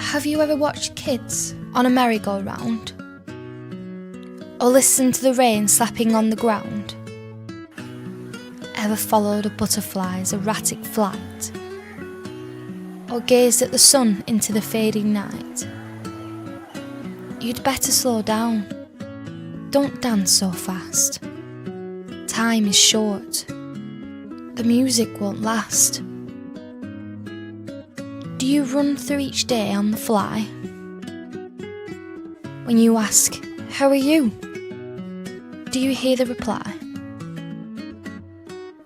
Have you ever watched kids on a merry-go-round? Or listened to the rain slapping on the ground? Ever followed a butterfly's erratic flight? Or gazed at the sun into the fading night? You'd better slow down. Don't dance so fast. Time is short. The music won't last. Do you run through each day on the fly? When you ask, "How are you?" do you hear the reply?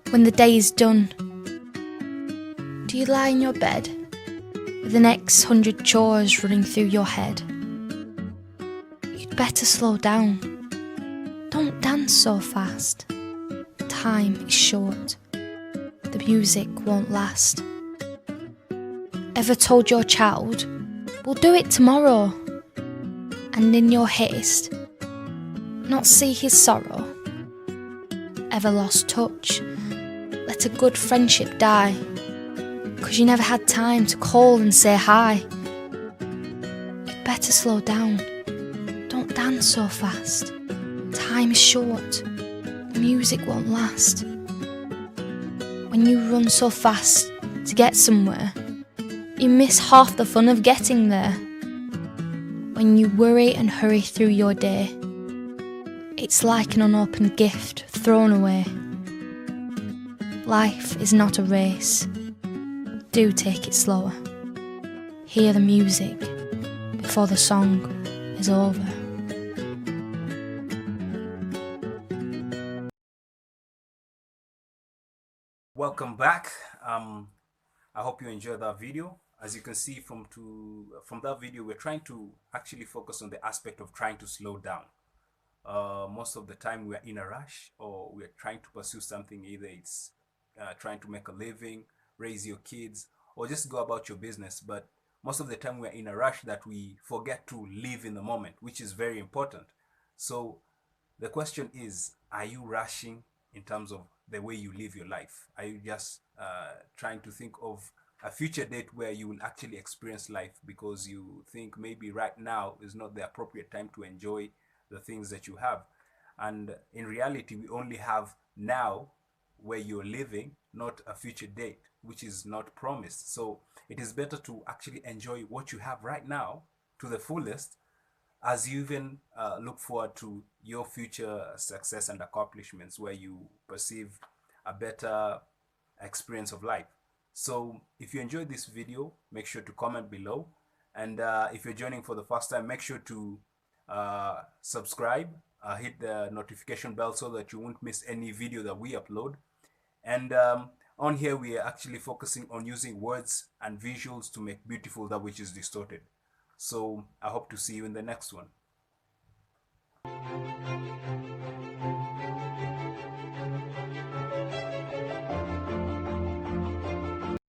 When the day is done, do you lie in your bed with the next 100 chores running through your head? You'd better slow down. Don't dance so fast. Time is short. The music won't last. Ever told your child, "We'll do it tomorrow," and in your haste, not see his sorrow? Ever lost touch, let a good friendship die, 'cause you never had time to call and say hi? You'd better slow down. Don't dance so fast. Time is short. The music won't last. When you run so fast to get somewhere, you miss half the fun of getting there. When you worry and hurry through your day, it's like an unopened gift thrown away. Life is not a race. Do take it slower. Hear the music before the song is over. Welcome back. I hope you enjoyed that video. As you can see from that video, we're trying to actually focus on the aspect of trying to slow down. Most of the time we're in a rush, or we're trying to pursue something. Either it's trying to make a living, raise your kids, or just go about your business. But most of the time we're in a rush that we forget to live in the moment, which is very important. So the question is, are you rushing in terms of the way you live your life? Are you just trying to think of a future date where you will actually experience life because you think maybe right now is not the appropriate time to enjoy the things that you have? And in reality, we only have now where you're living, not a future date, which is not promised. So it is better to actually enjoy what you have right now to the fullest, as you even look forward to your future success and accomplishments, where you perceive a better experience of life. So if you enjoyed this video, make sure to comment below. And if you're joining for the first time, make sure to subscribe, hit the notification bell so that you won't miss any video that we upload. And on here, we are actually focusing on using words and visuals to make beautiful that which is distorted. So I hope to see you in the next one.